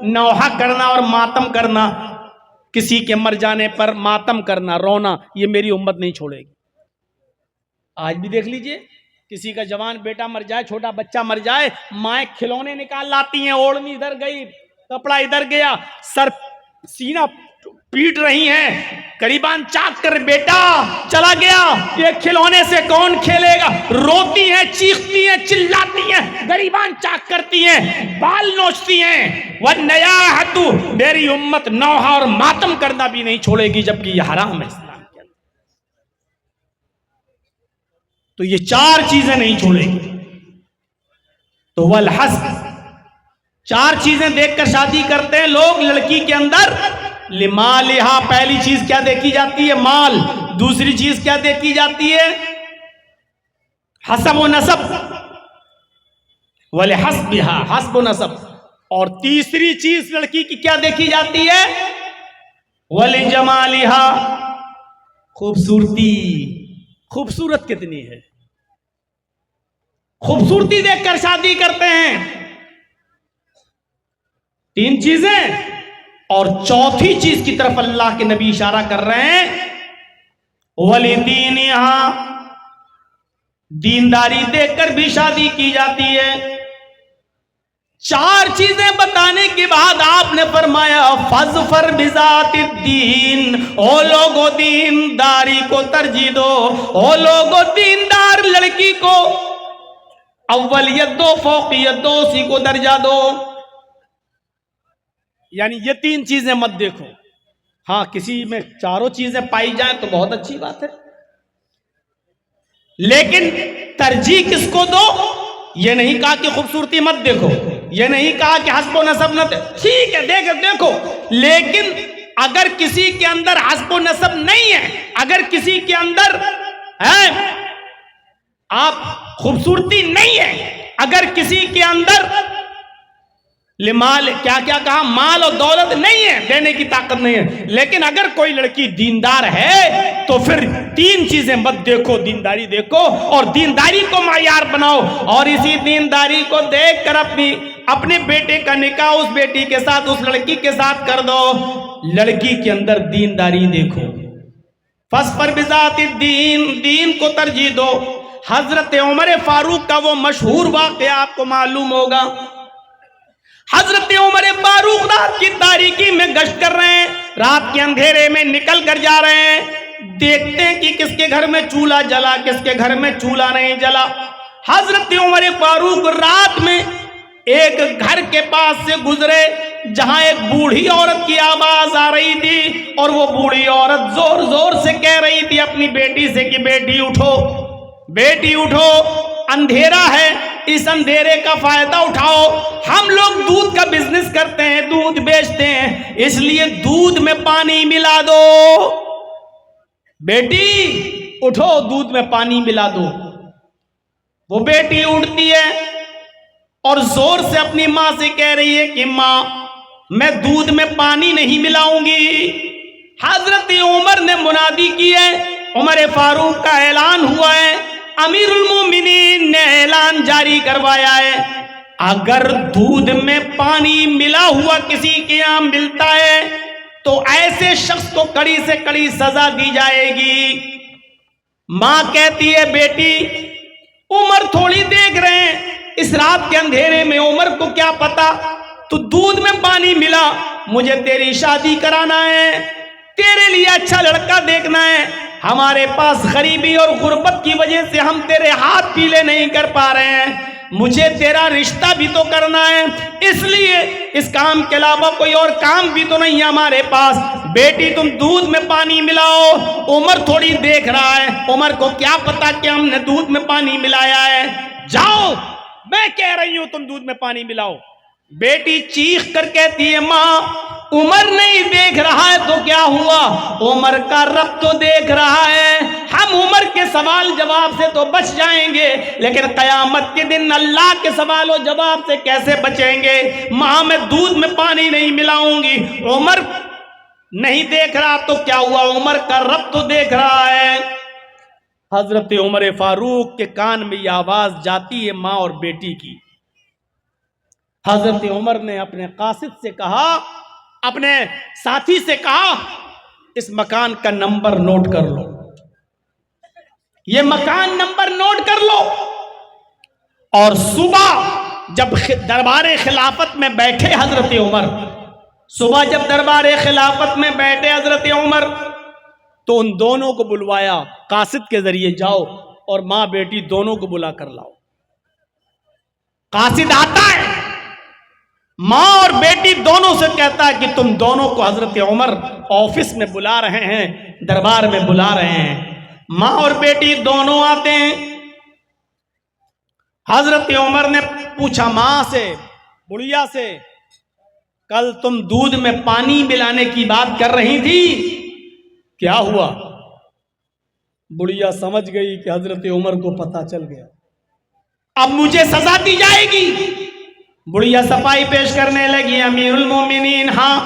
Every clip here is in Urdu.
نوحہ کرنا اور ماتم کرنا، کسی کے مر جانے پر ماتم کرنا، رونا، یہ میری امت نہیں چھوڑے گی۔ آج بھی دیکھ لیجئے، کسی کا جوان بیٹا مر جائے، چھوٹا بچہ مر جائے، مائیں کھلونے نکال لاتی ہیں، اوڑھنی ادھر گئی، کپڑا ادھر گیا، سر سینہ پیٹ رہی ہیں، قریبان چاک کر بیٹا چلا گیا، یہ کھلونے سے کون کھیلے گا، روتی ہیں، چیختی ہیں، چلاتی ہیں، قریبان چاک کرتی ہیں، بال نوچتی ہیں۔ وَالنَّيَاحَةُ، میری امت نوحہ اور ماتم کرنا بھی نہیں چھوڑے گی، جبکہ یہ حرام ہے اسلام کے اندر۔ تو یہ چار چیزیں نہیں چھوڑے گی۔ تو والحسب، چار چیزیں دیکھ کر شادی کرتے ہیں لوگ لڑکی کے اندر۔ لمالہا، پہلی چیز کیا دیکھی جاتی ہے؟ مال۔ دوسری چیز کیا دیکھی جاتی ہے؟ حسب و نسب۔ ولحسبہا، حسب و نسب۔ اور تیسری چیز لڑکی کی کیا دیکھی جاتی ہے؟ ولجمالہا، خوبصورتی، خوبصورت کتنی ہے، خوبصورتی دیکھ کر شادی کرتے ہیں۔ تین چیزیں، اور چوتھی چیز کی طرف اللہ کے نبی اشارہ کر رہے ہیں، وَلِدِينِهَا، دینداری دیکھ کر بھی شادی کی جاتی ہے۔ چار چیزیں بتانے کے بعد آپ نے فرمایا فَاظْفَرْ بِذَاتِ الدِّينِ، او لوگو دینداری کو ترجیح دو، او لوگو دیندار لڑکی کو اولیت دو، فوقیت دو، اسی کو درجہ دو۔ یعنی یہ تین چیزیں مت دیکھو، ہاں کسی میں چاروں چیزیں پائی جائیں تو بہت اچھی بات ہے، لیکن ترجیح کس کو دو؟ یہ نہیں کہا کہ خوبصورتی مت دیکھو، یہ نہیں کہا کہ حسب و نسب نہ دیکھو، ٹھیک ہے دیکھو، لیکن اگر کسی کے اندر حسب و نسب نہیں ہے، اگر کسی کے اندر آپ خوبصورتی نہیں ہے، اگر کسی کے اندر لمال کیا کہا، مال اور دولت نہیں ہے، دینے کی طاقت نہیں ہے، لیکن اگر کوئی لڑکی دیندار ہے تو پھر تین چیزیں مت دیکھو، دینداری دیکھو اور دینداری کو معیار بناؤ، اور اسی دینداری کو دیکھ کر اپنے بیٹے کا نکاح اس بیٹی کے ساتھ، اس لڑکی کے ساتھ کر دو۔ لڑکی کے اندر دینداری دیکھو، فَاظْفَرْ بِذَاتِ الدِّينِ، دین کو ترجیح دو۔ حضرت عمر فاروق کا وہ مشہور واقعہ آپ کو معلوم ہوگا، حضرت عمر فاروق رات کی تاریکی میں گشت کر رہے ہیں، رات کے اندھیرے میں نکل کر جا رہے ہیں، دیکھتے ہیں کہ کس کے گھر میں چولہا جلا، کس کے گھر میں چولہا نہیں جلا۔ حضرت عمر فاروق رات میں ایک گھر کے پاس سے گزرے جہاں ایک بوڑھی عورت کی آواز آ رہی تھی، اور وہ بوڑھی عورت زور زور سے کہہ رہی تھی اپنی بیٹی سے کہ بیٹی اٹھو، بیٹی اٹھو، اندھیرا ہے، اس اندھیرے کا فائدہ اٹھاؤ، ہم لوگ دودھ کا بزنس کرتے ہیں، دودھ بیچتے ہیں، اس لیے دودھ میں پانی ملا دو، بیٹی اٹھو دودھ میں پانی ملا دو۔ وہ بیٹی اٹھتی ہے اور زور سے اپنی ماں سے کہہ رہی ہے کہ ماں میں دودھ میں پانی نہیں ملاؤں گی۔ حضرت عمر نے منادی کی ہے، عمر فاروق کا اعلان ہوا ہے، امیر المومنین نے اعلان جاری کروایا ہے، اگر دودھ میں پانی ملا ہوا کسی کے یہاں ملتا ہے تو ایسے شخص کو کڑی سے کڑی سزا دی جائے گی۔ ماں کہتی ہے بیٹی عمر تھوڑی دیکھ رہے ہیں، اس رات کے اندھیرے میں عمر کو کیا پتا، تو دودھ میں پانی ملا، مجھے تیری شادی کرانا ہے، تیرے لیے اچھا لڑکا دیکھنا ہے، ہمارے پاس غریبی اور غربت کی وجہ سے ہم تیرے ہاتھ پیلے نہیں کر پا رہے ہیں، مجھے تیرا رشتہ بھی تو کرنا ہے، اس لیے اس کام کے علاوہ کوئی اور کام بھی تو نہیں ہے ہمارے پاس، بیٹی تم دودھ میں پانی ملاؤ۔ عمر تھوڑی دیکھ رہا ہے، عمر کو کیا پتا کہ ہم نے دودھ میں پانی ملایا ہے، جاؤ میں کہہ رہی ہوں تم دودھ میں پانی ملاؤ۔ بیٹی چیخ کر کہتی ہے ماں عمر نہیں دیکھ رہا ہے تو کیا ہوا، عمر کا رب تو دیکھ رہا ہے، ہم عمر کے سوال جواب سے تو بچ جائیں گے لیکن قیامت کے دن اللہ کے سوال و جواب سے کیسے بچیں گے، ماں میں دودھ میں پانی نہیں ملاؤں گی، عمر نہیں دیکھ رہا تو کیا ہوا، عمر کا رب تو دیکھ رہا ہے۔ حضرت عمر فاروق کے کان میں یہ آواز جاتی ہے ماں اور بیٹی کی، حضرت عمر نے اپنے قاصد سے کہا، اپنے ساتھی سے کہا، اس مکان کا نمبر نوٹ کر لو، یہ مکان نمبر نوٹ کر لو، اور صبح جب دربار خلافت میں بیٹھے حضرت عمر، صبح جب دربار خلافت میں بیٹھے حضرت عمر تو ان دونوں کو بلوایا، قاصد کے ذریعے جاؤ اور ماں بیٹی دونوں کو بلا کر لاؤ۔ قاصد آتا ہے، ماں اور بیٹی دونوں سے کہتا ہے کہ تم دونوں کو حضرت عمر آفس میں بلا رہے ہیں، دربار میں بلا رہے ہیں۔ ماں اور بیٹی دونوں آتے ہیں۔ حضرت عمر نے پوچھا ماں سے، بڑھیا سے، کل تم دودھ میں پانی ملانے کی بات کر رہی تھی، کیا ہوا؟ بڑھیا سمجھ گئی کہ حضرت عمر کو پتہ چل گیا، اب مجھے سزا دی جائے گی۔ بڑھیا صفائی پیش کرنے لگی، امیر المومنین، ہاں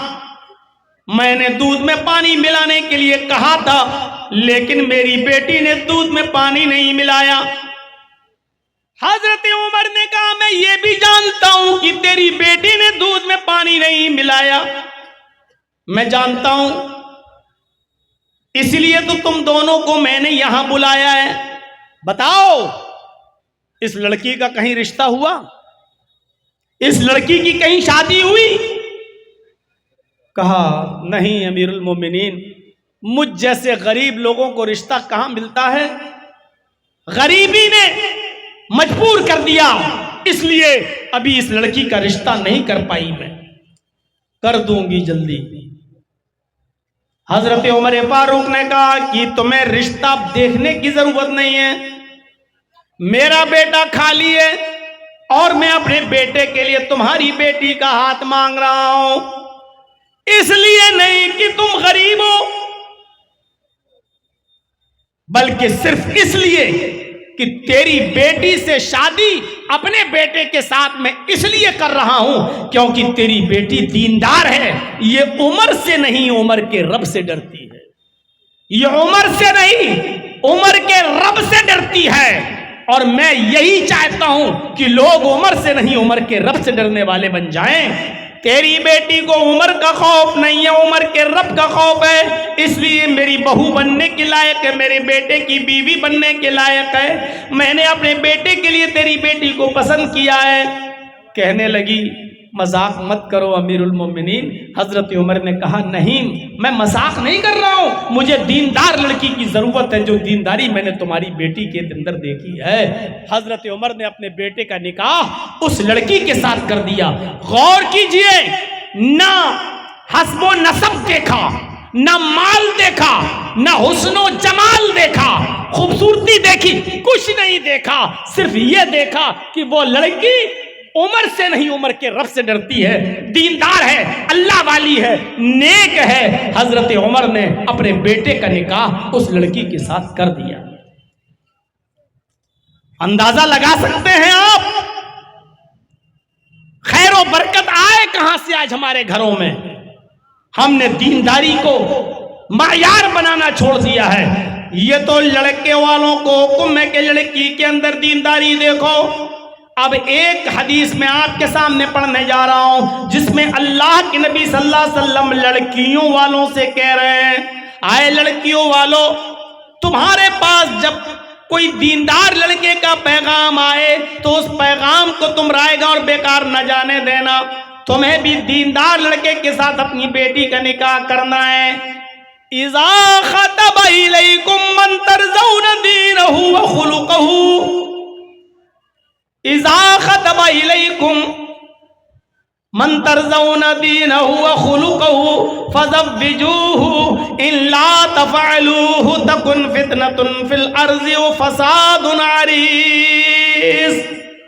میں نے دودھ میں پانی ملانے کے لیے کہا تھا، لیکن میری بیٹی نے دودھ میں پانی نہیں ملایا۔ حضرت عمر نے کہا میں یہ بھی جانتا ہوں کہ تیری بیٹی نے دودھ میں پانی نہیں ملایا، میں جانتا ہوں، اس لیے تو تم دونوں کو میں نے یہاں بلایا ہے۔ بتاؤ اس لڑکی کا کہیں رشتہ ہوا؟ اس لڑکی کی کہیں شادی ہوئی؟ کہا نہیں امیر المومنین، مجھ جیسے غریب لوگوں کو رشتہ کہاں ملتا ہے، غریبی نے مجبور کر دیا، اس لیے ابھی اس لڑکی کا رشتہ نہیں کر پائی، میں کر دوں گی جلدی۔ حضرت عمر فاروق نے کہا کہ تمہیں رشتہ دیکھنے کی ضرورت نہیں ہے، میرا بیٹا خالی ہے اور میں اپنے بیٹے کے لیے تمہاری بیٹی کا ہاتھ مانگ رہا ہوں، اس لیے نہیں کہ تم غریب ہو، بلکہ صرف اس لیے کہ تیری بیٹی سے شادی اپنے بیٹے کے ساتھ میں اس لیے کر رہا ہوں کیونکہ تیری بیٹی دیندار ہے، یہ عمر سے نہیں عمر کے رب سے ڈرتی ہے، یہ عمر سے نہیں عمر کے رب سے ڈرتی ہے، اور میں یہی چاہتا ہوں کہ لوگ عمر سے نہیں عمر کے رب سے ڈرنے والے بن جائیں۔ تیری بیٹی کو عمر کا خوف نہیں ہے، عمر کے رب کا خوف ہے، اس لیے میری بہو بننے کے لائق ہے، میرے بیٹے کی بیوی بننے کے لائق ہے، میں نے اپنے بیٹے کے لیے تیری بیٹی کو پسند کیا ہے۔ کہنے لگی مذاق مت کرو امیر المومنین۔ حضرت عمر نے کہا نہیں میں مذاق نہیں کر رہا ہوں، مجھے دیندار لڑکی کی ضرورت ہے، جو دینداری میں نے تمہاری بیٹی کے اندر دیکھی ہے۔ حضرت عمر نے اپنے بیٹے کا نکاح اس لڑکی کے ساتھ کر دیا۔ غور کیجئے، نہ حسب و نسب دیکھا، نہ مال دیکھا، نہ حسن و جمال دیکھا، خوبصورتی دیکھی، کچھ نہیں دیکھا، صرف یہ دیکھا کہ وہ لڑکی عمر سے نہیں عمر کے رب سے ڈرتی ہے، دیندار ہے، اللہ والی ہے، نیک ہے۔ حضرت عمر نے اپنے بیٹے کا نکاح اس لڑکی کے ساتھ کر دیا۔ اندازہ لگا سکتے ہیں آپ خیر و برکت آئے کہاں سے آج ہمارے گھروں میں؟ ہم نے دینداری کو معیار بنانا چھوڑ دیا ہے۔ یہ تو لڑکے والوں کو حکم ہے کہ لڑکی کے اندر دینداری دیکھو۔ اب ایک حدیث میں آپ کے سامنے پڑھنے جا رہا ہوں جس میں اللہ کے نبی صلی اللہ علیہ وسلم لڑکیوں والوں سے کہہ رہے ہیں، آئے لڑکیوں والوں، تمہارے پاس جب کوئی دیندار لڑکے کا پیغام آئے تو اس پیغام کو تم رائے گا اور بیکار نہ جانے دینا، تمہیں بھی دیندار لڑکے کے ساتھ اپنی بیٹی کا نکاح کرنا ہے۔ اذا خطب الیکم من ترضون دینہ وخلقہ، اذا خطب الیکم من ترضون دینہ وخلقہ فزوجوہ ان لا تفعلوہ تکن فتنۃ فی الارض وفساد عریض۔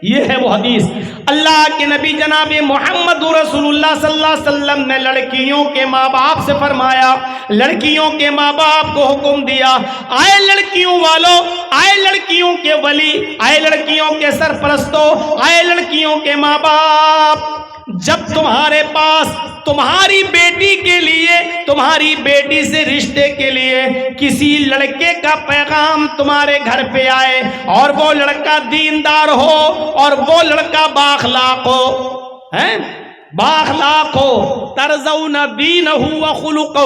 یہ ہے وہ حدیث، اللہ کے نبی جناب محمد رسول اللہ صلی اللہ علیہ وسلم نے لڑکیوں کے ماں باپ سے فرمایا، لڑکیوں کے ماں باپ کو حکم دیا، آئے لڑکیوں والوں، آئے لڑکیوں کے ولی، آئے لڑکیوں کے سرپرستوں، آئے لڑکیوں کے ماں باپ، جب تمہارے پاس تمہاری بیٹی کے لیے، تمہاری بیٹی سے رشتے کے لیے کسی لڑکے کا پیغام تمہارے گھر پہ آئے اور وہ لڑکا دیندار ہو اور وہ لڑکا بااخلاق ہو، ہے باخلاق ہو، ترضون دینہ و خلقہ،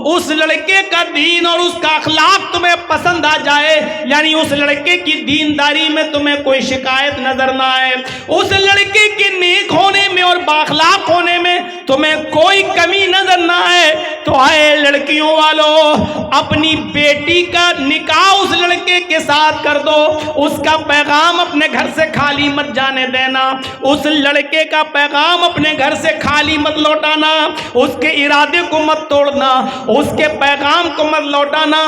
اس لڑکے کا دین اور اس کا اخلاق تمہیں پسند آ جائے، یعنی اس لڑکے کی دینداری میں تمہیں کوئی شکایت نظر نہ آئے، اس لڑکے کے نیک ہونے میں اور باخلاق ہونے میں تمہیں کوئی کمی نظر نہ آئے، تو آئے لڑکیوں والو اپنی بیٹی کا نکاح اس لڑکے کے ساتھ کر دو، اس کا پیغام اپنے گھر سے خالی مت جانے دینا، اس لڑکے کا پیغام اپنے گھر سے خالی مت لوٹانا، اس کے ارادے کو مت توڑنا، اس کے پیغام کو مت لوٹانا،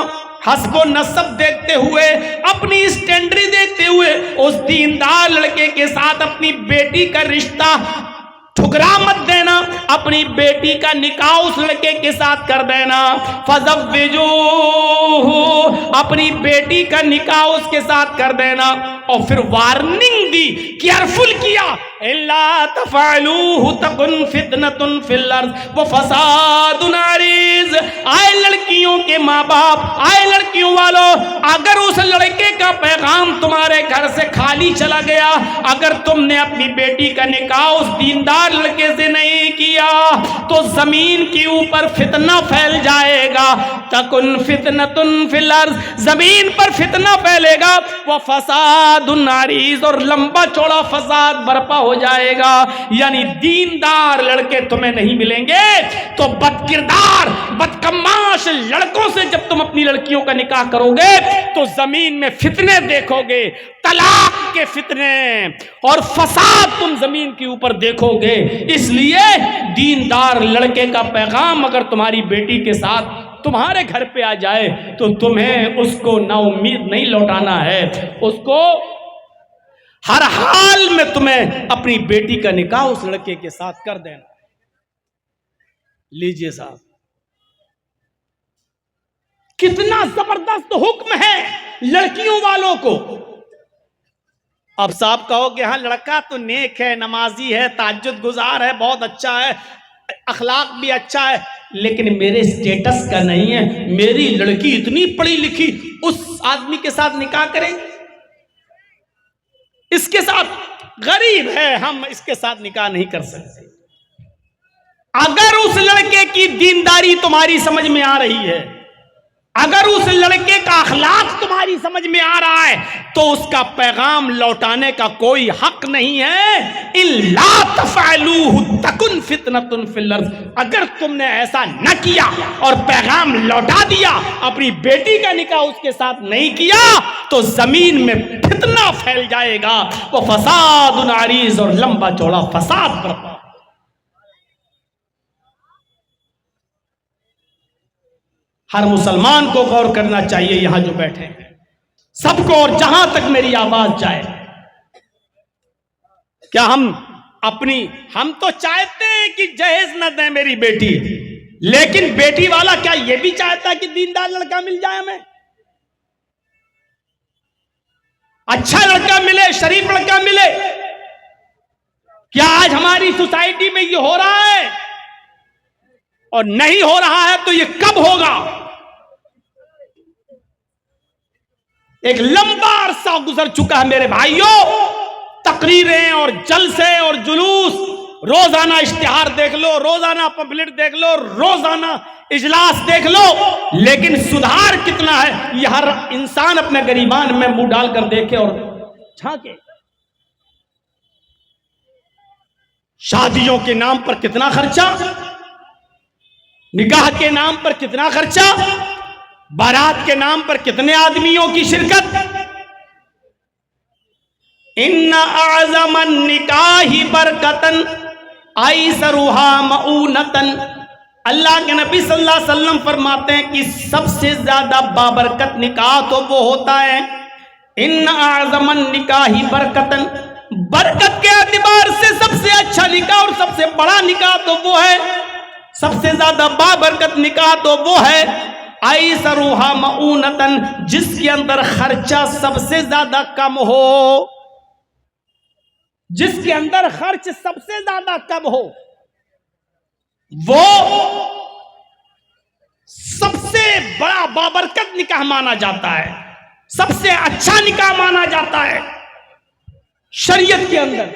حسب و نسب دیکھتے ہوئے، اپنی اسٹینڈری دیکھتے ہوئے اس دیندار لڑکے کے ساتھ اپنی بیٹی کا رشتہ ٹھکرا مت دینا، اپنی بیٹی کا نکاح اس لڑکے کے ساتھ کر دینا، فزوجوہ، اپنی بیٹی کا نکاح اس کے ساتھ کر دینا، اور پھر وارننگ دی، کیئرفل کیا، الا تفعلوہ تکن فتنۃ فی الارض وفساد عریض۔ آئے لڑکیوں کے ماں باپ، آئے لڑکیوں والو، اگر اس لڑکے کا پیغام تمہارے گھر سے خالی چلا گیا، اگر تم نے اپنی بیٹی کا نکاح اس دیندار لڑکے سے نہیں کیا، تو زمین کے اوپر فتنہ پھیل جائے گا، تکن فتنۃ فی الارض، زمین پر فتنہ پھیلے گا، وفساد عریض، اور لمبا چوڑا فساد برپا ہو جائے گا، یعنی دیندار لڑکے تمہیں نہیں ملیں گے، تو بد کردار بدکماش لڑکوں سے جب تم اپنی لڑکیوں کا نکاح کرو گے تو زمین میں فتنے دیکھو گے، طلاق کے فتنے اور فساد تم زمین کے اوپر دیکھو گے۔ اس لیے دیندار لڑکے کا پیغام اگر تمہاری بیٹی کے ساتھ تمہارے گھر پہ آ جائے تو تمہیں اس کو نا امید نہیں لوٹانا ہے، اس کو ہر حال میں تمہیں اپنی بیٹی کا نکاح اس لڑکے کے ساتھ کر دینا۔ لیجئے صاحب، کتنا زبردست حکم ہے لڑکیوں والوں کو۔ اب صاحب کہو کہ ہاں لڑکا تو نیک ہے، نمازی ہے، تہجد گزار ہے، بہت اچھا ہے، اخلاق بھی اچھا ہے، لیکن میرے سٹیٹس کا نہیں ہے، میری لڑکی اتنی پڑھی لکھی، اس آدمی کے ساتھ نکاح کریں، اس کے ساتھ غریب ہے، ہم اس کے ساتھ نکاح نہیں کر سکتے۔ اگر اس لڑکے کی دینداری تمہاری سمجھ میں آ رہی ہے، اگر اس لڑکے کا اخلاق تمہاری سمجھ میں آ رہا ہے، تو اس کا پیغام لوٹانے کا کوئی حق نہیں ہے۔ الا تفعلوہ تکن فتنۃ فی الارض، اگر تم نے ایسا نہ کیا اور پیغام لوٹا دیا، اپنی بیٹی کا نکاح اس کے ساتھ نہیں کیا، تو زمین میں فتنہ پھیل جائے گا، وہ فساد عریض، اور لمبا چوڑا فساد برپا۔ ہر مسلمان کو غور کرنا چاہیے، یہاں جو بیٹھے ہیں سب کو، اور جہاں تک میری آواز جائے، کیا ہم تو چاہتے ہیں کہ جہیز نہ دیں میری بیٹی، لیکن بیٹی والا کیا یہ بھی چاہتا ہے کہ دیندار لڑکا مل جائے ہمیں، اچھا لڑکا ملے، شریف لڑکا ملے؟ کیا آج ہماری سوسائٹی میں یہ ہو رہا ہے؟ اور نہیں ہو رہا ہے تو یہ کب ہوگا؟ ایک لمبا عرصہ گزر چکا ہے میرے بھائیوں، تقریریں اور جلسے اور جلوس، روزانہ اشتہار دیکھ لو، روزانہ پمفلٹ دیکھ لو، روزانہ اجلاس دیکھ لو، لیکن سدھار کتنا ہے یہ ہر انسان اپنے گریبان میں منہ ڈال کر دیکھے اور جھانکے۔ شادیوں کے نام پر کتنا خرچہ، نکاح کے نام پر کتنا خرچہ، بارات کے نام پر کتنے آدمیوں کی شرکت۔ ان اعظم النکاح برکتن ایسرها مؤونتن، اللہ کے نبی صلی اللہ علیہ وسلم فرماتے ہیں کہ سب سے زیادہ بابرکت نکاح تو وہ ہوتا ہے، ان اعظم النکاح برکتن، برکت کے اعتبار سے سب سے اچھا نکاح اور سب سے بڑا نکاح تو وہ ہے، سب سے زیادہ بابرکت نکاح تو وہ ہے، ایسرها مؤونتن، جس کے اندر خرچہ سب سے زیادہ کم ہو، جس کے اندر خرچ سب سے زیادہ کم ہو، وہ سب سے بڑا بابرکت نکاح مانا جاتا ہے، سب سے اچھا نکاح مانا جاتا ہے۔ شریعت کے اندر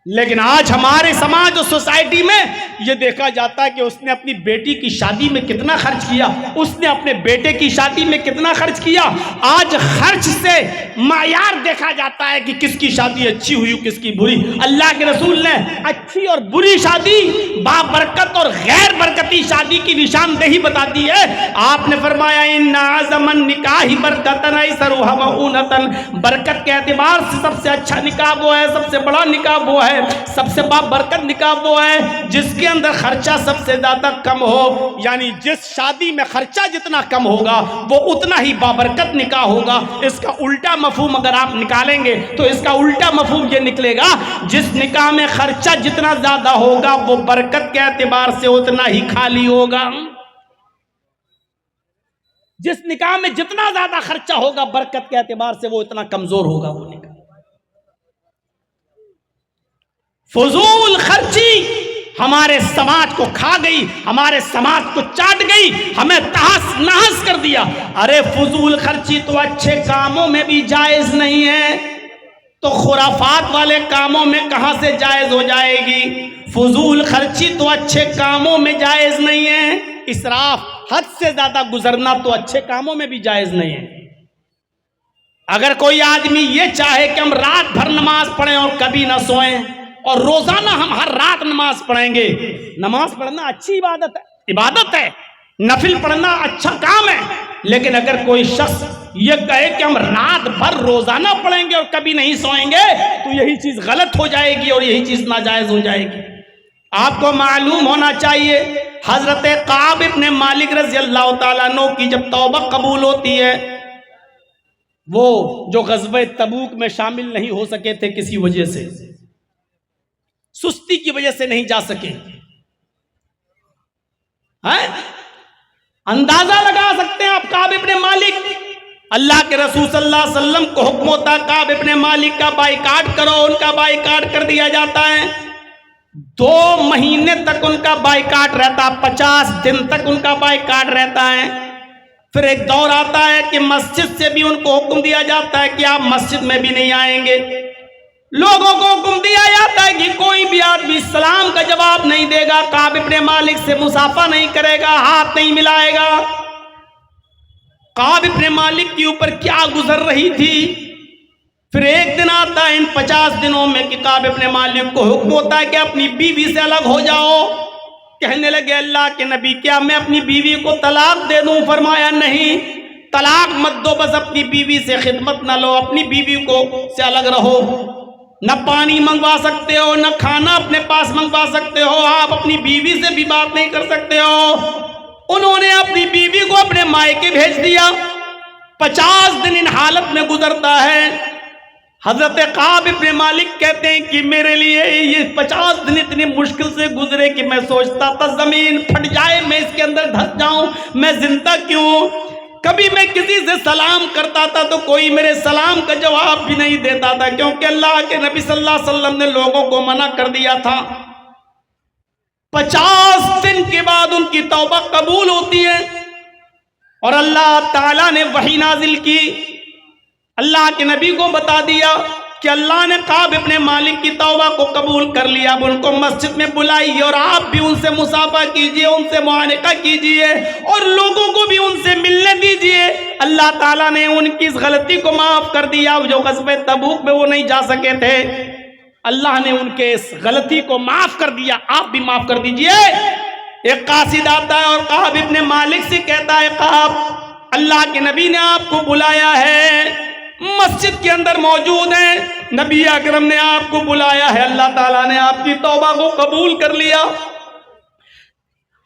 لیکن آج ہمارے سماج اور سوسائٹی میں یہ دیکھا جاتا ہے کہ اس نے اپنی بیٹی کی شادی میں کتنا خرچ کیا، اس نے اپنے بیٹے کی شادی میں کتنا خرچ کیا۔ آج خرچ سے معیار دیکھا جاتا ہے کہ کس کی شادی اچھی ہوئی کس کی بری۔ اللہ کے رسول نے اچھی اور بری شادی، بابرکت اور غیر برکتی شادی کی نشاندہی بتا دی ہے۔ آپ نے فرمایا ان اعظم النکاح برکتن ایسرھا مؤونۃ، برکت کے اعتبار سے سب سے اچھا نکاح وہ ہے، سب سے بڑا نکاح وہ ہے، سب سے بابرکت نکاح وہ ہے جس کے اندر خرچہ سب سے زیادہ کم ہو۔ یعنی جس شادی میں خرچہ جتنا کم ہوگا وہ اتنا ہی بابرکت نکاح ہوگا۔ اس کا الٹا مفہوم اگر آپ نکالیں گے تو اس کا الٹا مفہوم یہ نکلے گا جس نکاح میں خرچہ جتنا زیادہ ہوگا وہ برکت کے اعتبار سے اتنا ہی خالی ہوگا۔ جس نکاح میں جتنا زیادہ خرچہ ہوگا برکت کے اعتبار سے وہ اتنا کمزور ہوگا وہ نکاح۔ فضول خرچی ہمارے سماج کو کھا گئی، ہمارے سماج کو چاٹ گئی، ہمیں تہس نہس کر دیا۔ ارے فضول خرچی تو اچھے کاموں میں بھی جائز نہیں ہے تو خرافات والے کاموں میں کہاں سے جائز ہو جائے گی؟ فضول خرچی تو اچھے کاموں میں جائز نہیں ہے، اسراف حد سے زیادہ گزرنا تو اچھے کاموں میں بھی جائز نہیں ہے۔ اگر کوئی آدمی یہ چاہے کہ ہم رات بھر نماز پڑھیں اور کبھی نہ سوئیں اور روزانہ ہم ہر رات نماز پڑھیں گے، نماز پڑھنا اچھی عبادت ہے، نفل پڑھنا اچھا کام ہے، لیکن اگر کوئی شخص یہ کہے کہ ہم رات بھر روزانہ پڑھیں گے اور کبھی نہیں سوئیں گے تو یہی چیز غلط ہو جائے گی اور یہی چیز ناجائز ہو جائے گی۔ آپ کو معلوم ہونا چاہیے حضرت کعب ابن مالک رضی اللہ تعالیٰ عنہ کی جب توبہ قبول ہوتی ہے، وہ جو غزوہ تبوک میں شامل نہیں ہو سکے تھے کسی وجہ سے، سستی کی وجہ سے نہیں جا سکے، اندازہ لگا سکتے ہیں آپ کعب ابن مالک، اللہ کے رسول صلی اللہ علیہ وسلم کو حکم ہوتا ہے کعب ابن مالک کا بائیکاٹ کرو، ان کا بائیکاٹ کر دیا جاتا ہے۔ 2 مہینے تک ان کا بائیکاٹ رہتا، 50 دن تک ان کا بائیکاٹ رہتا ہے۔ پھر ایک دور آتا ہے کہ مسجد سے بھی ان کو حکم دیا جاتا ہے کہ آپ مسجد میں بھی نہیں آئیں گے۔ لوگوں کو حکم دیا جاتا ہے کہ کوئی بھی آدمی سلام کا جواب نہیں دے گا، کعب ابن مالک سے مصافحہ نہیں کرے گا، ہاتھ نہیں ملائے گا۔ کعب ابن مالک کے اوپر کیا گزر رہی تھی۔ پھر ایک دن آتا ہے ان 50 دنوں میں کہ کعب ابن مالک کو حکم ہوتا ہے کہ اپنی بیوی سے الگ ہو جاؤ۔ کہنے لگے اللہ کے نبی کیا میں اپنی بیوی کو طلاق دے دوں؟ فرمایا نہیں، طلاق مت دو، بس اپنی بیوی سے خدمت نہ لو، اپنی بیوی کو سے الگ رہو، نہ پانی منگوا سکتے ہو، نہ کھانا اپنے پاس منگوا سکتے ہو، آپ اپنی بیوی سے بھی بات نہیں کر سکتے ہو۔ انہوں نے اپنی بیوی کو اپنے مائکے بھیج دیا۔ 50 دن ان حالت میں گزرتا ہے۔ حضرت کعب ابن مالک کہتے ہیں کہ میرے لیے یہ 50 دن اتنی مشکل سے گزرے کہ میں سوچتا تھا زمین پھٹ جائے، میں اس کے اندر دھس جاؤں، میں زندہ کیوں؟ کبھی میں کسی سے سلام کرتا تھا تو کوئی میرے سلام کا جواب بھی نہیں دیتا تھا، کیونکہ اللہ کے نبی صلی اللہ علیہ وسلم نے لوگوں کو منع کر دیا تھا۔ 50 دن کے بعد ان کی توبہ قبول ہوتی ہے اور اللہ تعالیٰ نے وحی نازل کی، اللہ کے نبی کو بتا دیا کہ اللہ نے کعب ابن مالک کی توبہ کو قبول کر لیا۔ اب ان کو مسجد میں بلائیے اور آپ بھی ان سے مصافحہ کیجئے، ان سے معانقہ کیجئے اور لوگوں کو بھی ان سے ملنے دیجئے۔ اللہ تعالیٰ نے ان کی اس غلطی کو معاف کر دیا، جو غزوہ تبوک میں وہ نہیں جا سکے تھے، اللہ نے ان کے اس غلطی کو معاف کر دیا، آپ بھی معاف کر دیجئے۔ ایک قاصد آتا ہے اور کعب ابن مالک سے کہتا ہے کعب اللہ کے نبی نے آپ کو بلایا ہے، مسجد کے اندر موجود ہیں، نبی اکرم نے آپ کو بلایا ہے، اللہ تعالیٰ نے آپ کی توبہ کو قبول کر لیا۔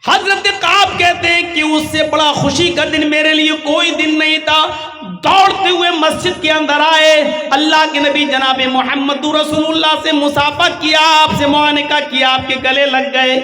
حضرت کعب کہتے ہیں کہ اس سے بڑا خوشی کا دن میرے لیے کوئی دن نہیں تھا۔ دوڑتے ہوئے مسجد کے اندر آئے، اللہ کے نبی جناب محمد رسول اللہ سے مصافحہ کیا، آپ سے معانقہ کیا، آپ کے گلے لگ گئے،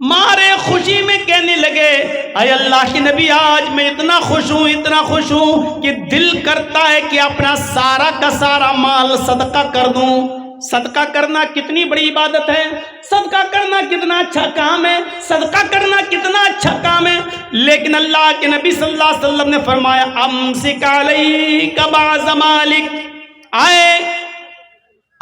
مارے خوشی میں کہنے لگے اے اللہ کے نبی آج میں اتنا خوش ہوں کہ دل کرتا ہے کہ اپنا سارا کا سارا مال صدقہ کر دوں۔ صدقہ کرنا کتنی بڑی عبادت ہے، صدقہ کرنا کتنا اچھا کام ہے، صدقہ کرنا کتنا اچھا کام ہے، لیکن اللہ کے نبی صلی اللہ علیہ وسلم نے فرمایا امسک علیک بعض مالک، آئے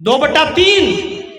2/3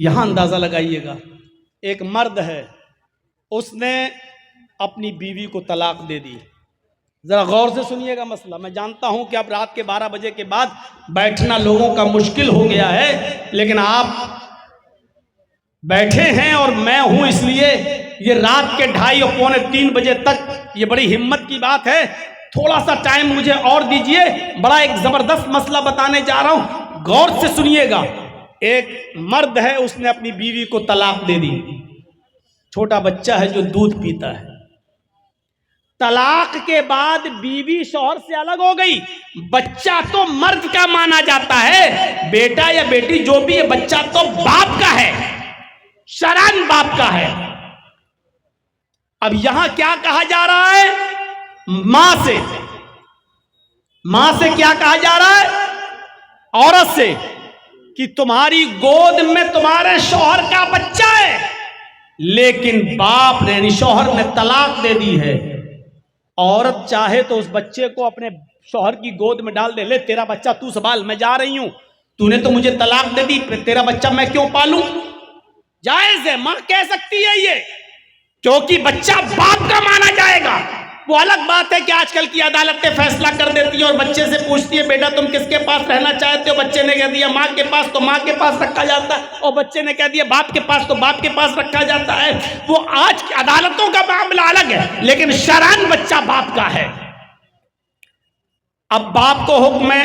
یہاں اندازہ لگائیے گا، ایک مرد ہے، اس نے اپنی بیوی کو طلاق دے دی. ذرا غور سے سنیے گا مسئلہ. میں جانتا ہوں کہ اب رات کے 12 بجے کے بعد بیٹھنا لوگوں کا مشکل ہو گیا ہے، لیکن آپ بیٹھے ہیں اور میں ہوں، اس لیے یہ رات کے 2:30 اور 2:45 بجے تک یہ بڑی ہمت کی بات ہے. تھوڑا سا ٹائم مجھے اور دیجئے، بڑا ایک زبردست مسئلہ بتانے جا رہا ہوں، غور سے سنیے گا. ایک مرد ہے، اس نے اپنی بیوی کو طلاق دے دی. چھوٹا بچہ ہے جو دودھ پیتا ہے. طلاق کے بعد بیوی شوہر سے الگ ہو گئی. بچہ تو مرد کا مانا جاتا ہے، بیٹا یا بیٹی جو بھی ہے، بچہ تو باپ کا ہے، شرعاً باپ کا ہے. اب یہاں کیا کہا جا رہا ہے؟ ماں سے کیا کہا جا رہا ہے؟ عورت سے، کہ تمہاری گود میں تمہارے شوہر کا بچہ ہے، لیکن باپ نے یعنی شوہر نے طلاق دے دی ہے. عورت چاہے تو اس بچے کو اپنے شوہر کی گود میں ڈال دے، لے تیرا بچہ تو سنبھال، میں جا رہی ہوں، تو نے تو مجھے طلاق دے دی، تیرا بچہ میں کیوں پالوں؟ جائز ہے، ماں کہہ سکتی ہے یہ، کیونکہ بچہ باپ کا مانا جائے گا. وہ الگ بات ہے کہ آج کل کی عدالتیں فیصلہ کر دیتی ہیں اور بچے سے پوچھتی ہے بیٹا تم کس کے پاس رہنا چاہتے ہو؟ بچے نے کہہ دیا ماں کے پاس، تو ماں کے پاس رکھا جاتا ہے، اور بچے نے کہہ دیا باپ کے پاس، تو باپ کے پاس رکھا جاتا ہے. وہ آج کی عدالتوں کا معاملہ الگ ہے، لیکن شرعاً بچہ باپ کا ہے. اب باپ کو حکم ہے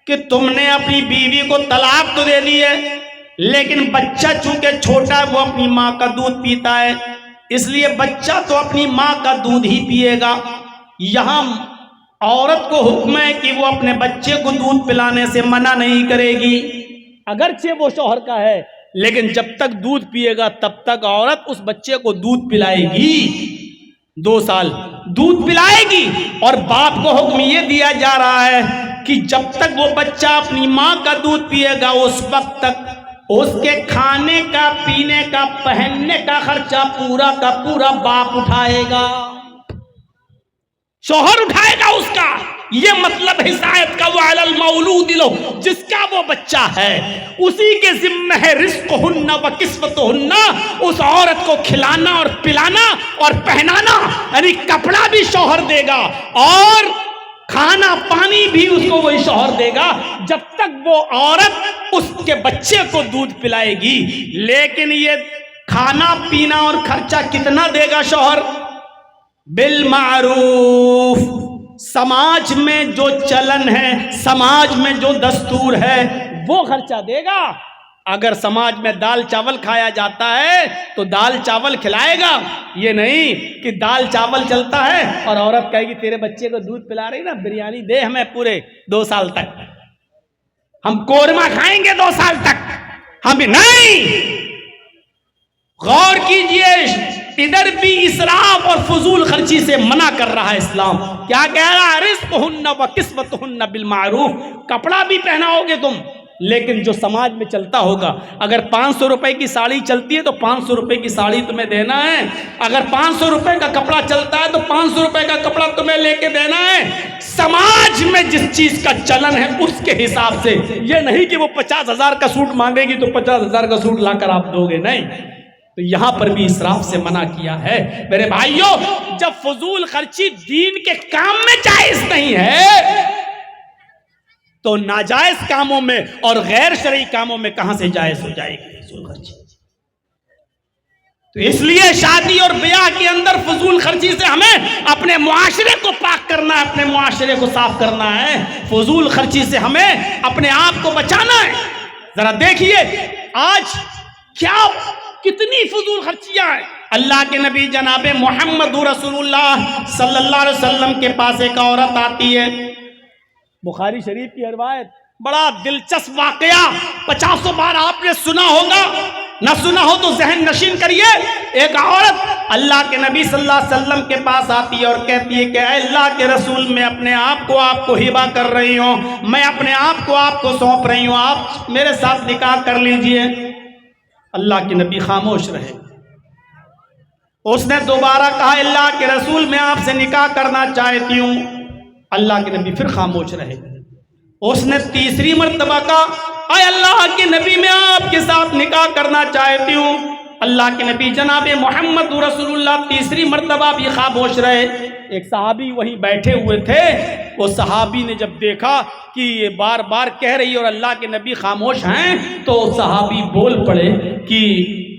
کہ تم نے اپنی بیوی کو طلاق تو دے دی ہے، لیکن بچہ چونکہ چھوٹا ہے وہ اپنی ماں کا دودھ پیتا ہے، اس لیے بچہ تو اپنی ماں کا دودھ ہی پیے گا. یہاں عورت کو حکم ہے کہ وہ اپنے بچے کو دودھ پلانے سے منع نہیں کرے گی، اگرچہ وہ شوہر کا ہے، لیکن جب تک دودھ پیے گا تب تک عورت اس بچے کو دودھ پلائے گی. 2 سال دودھ پلائے گی. اور باپ کو حکم یہ دیا جا رہا ہے کہ جب تک وہ بچہ اپنی ماں کا دودھ پیے گا اس وقت تک اس کے کھانے کا، پینے کا، پہننے کا خرچہ پورا کا پورا باپ اٹھائے گا، شوہر اٹھائے گا اس کا. یہ مطلب ہدایت کا، وَعَلَى الْمَوْلُودِ لَهُ، جس کا وہ بچہ ہے اسی کے ذمہ ہے رزقہن وکسوتہن، اس عورت کو کھلانا اور پلانا اور پہنانا، یعنی کپڑا بھی شوہر دے گا اور کھانا پانی بھی اس کو وہی شوہر دے گا جب تک وہ عورت اس کے بچے کو دودھ پلائے گی. لیکن یہ کھانا پینا اور خرچہ کتنا دے گا شوہر؟ بالمعروف. سماج میں جو چلن ہے، سماج میں جو دستور ہے وہ خرچہ دے گا. اگر سماج میں دال چاول کھایا جاتا ہے تو دال چاول کھلائے گا. یہ نہیں کہ دال چاول چلتا ہے اور عورت کہے گی تیرے بچے کو دودھ پلا رہی نا، بریانی دے ہمیں پورے 2 سال تک، ہم قورمہ کھائیں گے 2 سال تک. ہم نہیں. غور کیجئے، ادھر بھی اسراف اور فضول خرچی سے منع کر رہا ہے اسلام. کیا کہہ رہا ہے؟ رزقہن وکسوتہن بالمعروف. کپڑا بھی پہناؤ گے تم، لیکن جو سماج میں چلتا ہوگا. اگر 500 روپے کی ساڑی چلتی ہے تو 500 روپے کی ساڑی تمہیں دینا ہے. اگر 500 روپے کا کپڑا چلتا ہے تو 500 روپے کا کپڑا تمہیں لے کے دینا ہے. سماج میں جس چیز کا چلن ہے اس کے حساب سے. یہ نہیں کہ وہ 50,000 کا سوٹ مانگے گی تو 50,000 کا سوٹ لا کر آپ دو گے، نہیں. تو یہاں پر بھی اسراف سے منع کیا ہے. میرے بھائیوں، جب فضول خرچی دین کے کام میں جائز نہیں ہے تو ناجائز کاموں میں اور غیر شرعی کاموں میں کہاں سے جائز ہو جائے گی فضول خرچی؟ تو اس لیے شادی اور بیاہ کے اندر فضول خرچی سے ہمیں اپنے معاشرے کو پاک کرنا ہے، اپنے معاشرے کو صاف کرنا ہے. فضول خرچی سے ہمیں اپنے آپ کو بچانا ہے. ذرا دیکھیے آج کتنی فضول خرچیاں ہیں. اللہ کے نبی جناب محمد رسول اللہ صلی اللہ علیہ وسلم کے پاس ایک عورت آتی ہے. بخاری شریف کی روایت، بڑا دلچسپ واقعہ، 50 بار آپ نے سنا ہوگا، نہ سنا ہو تو ذہن نشین کریے. ایک عورت اللہ کے نبی صلی اللہ علیہ وسلم کے پاس آتی ہے اور کہتی ہے کہ اے اللہ کے رسول، میں اپنے آپ کو ہبہ کر رہی ہوں، میں اپنے آپ کو سونپ رہی ہوں، آپ میرے ساتھ نکاح کر لیجئے. اللہ کے نبی خاموش رہے. اس نے دوبارہ کہا اللہ کے رسول، میں آپ سے نکاح کرنا چاہتی ہوں. اللہ کے نبی پھر خاموش رہے. اس نے تیسری مرتبہ کہا اے اللہ کے نبی میں آپ کے ساتھ نکاح کرنا چاہتی ہوں۔ اللہ کے نبی جناب محمد رسول اللہ تیسری مرتبہ بھی خاموش رہے۔ ایک صحابی وہیں بیٹھے ہوئے تھے، وہ صحابی نے جب دیکھا کہ یہ بار بار کہہ رہی ہے اور اللہ کے نبی خاموش ہیں، تو صحابی بول پڑے کہ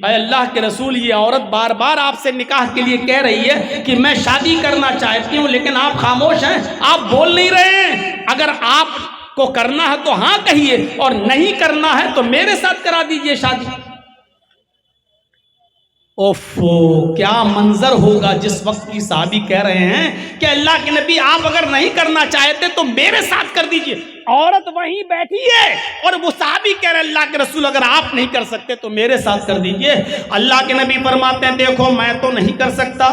اے اللہ کے رسول، یہ عورت بار بار آپ سے نکاح کے لیے کہہ رہی ہے کہ میں شادی کرنا چاہتی ہوں، لیکن آپ خاموش ہیں، آپ بول نہیں رہے ہیں۔ اگر آپ کو کرنا ہے تو ہاں کہیے، اور نہیں کرنا ہے تو میرے ساتھ کرا دیجئے شادی۔ اوفو، کیا منظر ہوگا جس وقت کی صحابی کہہ رہے ہیں کہ اللہ کے نبی آپ اگر نہیں کرنا چاہتے تو میرے ساتھ کر دیجئے۔ عورت وہیں بیٹھی ہے اور وہ صحابی کہہ رہے ہیں اللہ کے رسول اگر آپ نہیں کر سکتے تو میرے ساتھ کر دیجئے۔ اللہ کے نبی فرماتے ہیں دیکھو میں تو نہیں کر سکتا،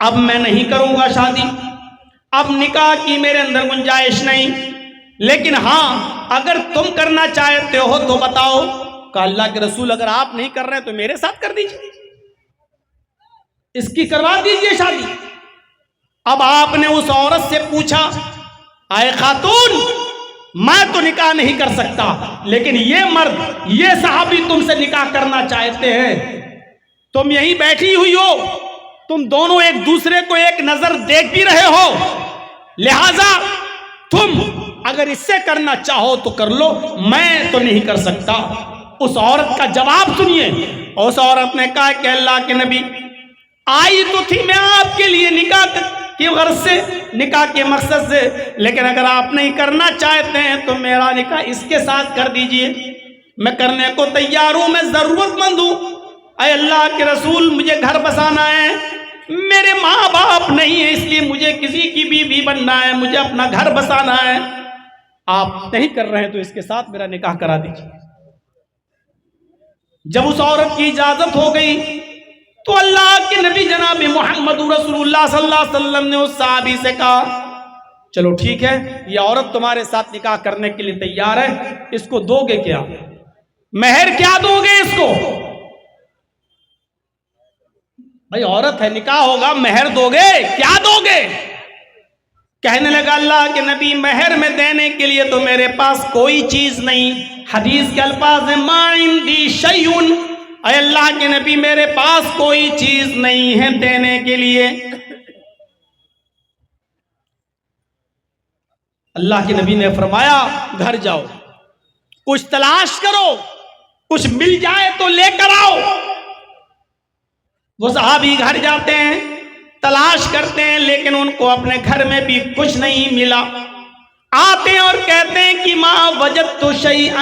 اب میں نہیں کروں گا شادی، اب نکاح کی میرے اندر گنجائش نہیں، لیکن ہاں اگر تم کرنا چاہتے ہو تو بتاؤ۔ کہ اللہ کے رسول اگر آپ نہیں کر رہے تو میرے ساتھ کر دیجئے، اس کی کروا دیجئے شادی۔ اب آپ نے اس عورت سے پوچھا اے خاتون، میں تو نکاح نہیں کر سکتا، لیکن یہ مرد، یہ صحابی تم سے نکاح کرنا چاہتے ہیں، تم یہیں بیٹھی ہوئی ہو، تم دونوں ایک دوسرے کو ایک نظر دیکھ بھی رہے ہو، لہذا تم اگر اس سے کرنا چاہو تو کر لو، میں تو نہیں کر سکتا۔ اس عورت کا جواب سنیے۔ اس عورت نے کہا کہ اللہ کے نبی آئی تو تھی میں آپ کے لیے نکاح کی غرض سے، نکاح کے مقصد سے، لیکن اگر آپ نہیں کرنا چاہتے ہیں تو میرا نکاح اس کے ساتھ کر دیجئے، میں کرنے کو تیار ہوں، میں ضرورت مند ہوں۔ اے اللہ کے رسول مجھے گھر بسانا ہے، میرے ماں باپ نہیں ہیں، اس لیے مجھے کسی کی بیوی بننا ہے، مجھے اپنا گھر بسانا ہے، آپ نہیں کر رہے ہیں تو اس کے ساتھ میرا نکاح کرا دیجئے۔ جب اس عورت کی اجازت ہو گئی تو اللہ کے نبی جناب محمد رسول اللہ صلی اللہ علیہ وسلم نے اس صحابی سے کہا چلو ٹھیک ہے، یہ عورت تمہارے ساتھ نکاح کرنے کے لیے تیار ہے، اس کو دو گے کیا؟ مہر کیا دو گے اس کو؟ بھائی عورت ہے، نکاح ہوگا، مہر دو گے، کیا دو گے؟ کہنے لگا اللہ کے نبی مہر میں دینے کے لیے تو میرے پاس کوئی چیز نہیں۔ حدیث کے الفاظ ہیں ما عندی شیء، اے اللہ کے نبی میرے پاس کوئی چیز نہیں ہے دینے کے لیے۔ اللہ کے نبی نے فرمایا گھر جاؤ، کچھ تلاش کرو، کچھ مل جائے تو لے کر آؤ۔ وہ صحابی گھر جاتے ہیں، تلاش کرتے ہیں، لیکن ان کو اپنے گھر میں بھی کچھ نہیں ملا۔ آتے ہیں اور کہتے ہیں کہ ما وجدت شیئا،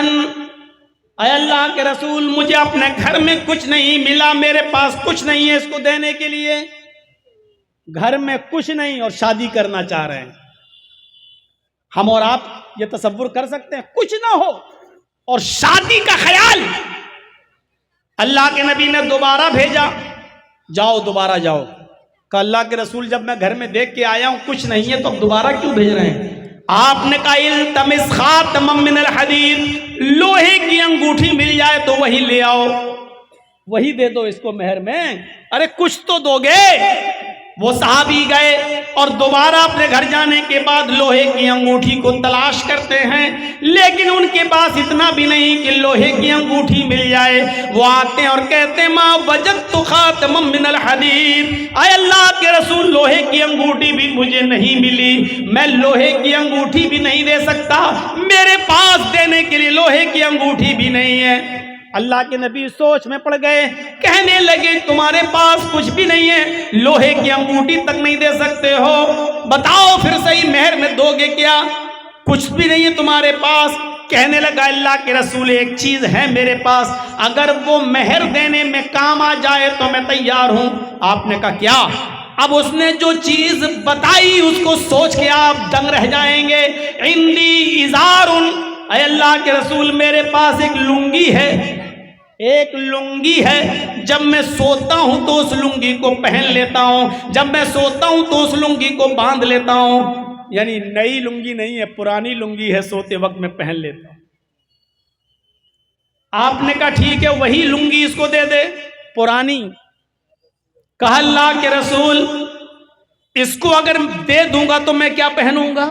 اے اللہ کے رسول مجھے اپنے گھر میں کچھ نہیں ملا، میرے پاس کچھ نہیں ہے اس کو دینے کے لیے۔ گھر میں کچھ نہیں اور شادی کرنا چاہ رہے ہیں۔ ہم اور آپ یہ تصور کر سکتے ہیں کچھ نہ ہو اور شادی کا خیال؟ اللہ کے نبی نے دوبارہ بھیجا، جاؤ دوبارہ جاؤ۔ کہ اللہ کے رسول جب میں گھر میں دیکھ کے آیا ہوں کچھ نہیں ہے تو اب دوبارہ کیوں بھیج رہے ہیں؟ آپ نے کہا التمس خاتما من الحدید، لوہے کی انگوٹھی مل جائے تو وہی لے آؤ، وہی دے دو اس کو مہر میں، ارے کچھ تو دو گے۔ وہ صحابی گئے اور دوبارہ اپنے گھر جانے کے بعد لوہے کی انگوٹھی کو تلاش کرتے ہیں، لیکن ان کے پاس اتنا بھی نہیں کہ لوہے کی انگوٹھی مل جائے۔ وہ آتے ہیں اور کہتے ہیں ما وجدت خاتما من الحدید، اے اللہ کے رسول لوہے کی انگوٹھی بھی مجھے نہیں ملی، میں لوہے کی انگوٹھی بھی نہیں دے سکتا، میرے پاس دینے کے لیے لوہے کی انگوٹھی بھی نہیں ہے۔ اللہ کے نبی سوچ میں پڑ گئے، کہنے لگے تمہارے پاس کچھ بھی نہیں ہے، لوہے کی انگوٹھی تک نہیں دے سکتے ہو، بتاؤ پھر صحیح مہر میں دو گے کیا؟ کچھ بھی نہیں ہے تمہارے پاس۔ کہنے لگا اللہ کے رسول ایک چیز ہے میرے پاس، اگر وہ مہر دینے میں کام آ جائے تو میں تیار ہوں۔ آپ نے کہا کیا؟ اب اس نے جو چیز بتائی اس کو سوچ کے آپ دنگ رہ جائیں گے۔ عندی ازار، اے اللہ کے رسول میرے پاس ایک لنگی ہے، ایک لنگی ہے، جب میں سوتا ہوں تو اس لنگی کو پہن لیتا ہوں، جب میں سوتا ہوں تو اس لنگی کو باندھ لیتا ہوں، یعنی نئی لنگی نہیں ہے، پرانی لنگی ہے، سوتے وقت میں پہن لیتا ہوں۔ آپ نے کہا ٹھیک ہے وہی لنگی اس کو دے دے، پرانی۔ کہا اللہ کے رسول اس کو اگر دے دوں گا تو میں کیا پہنوں گا؟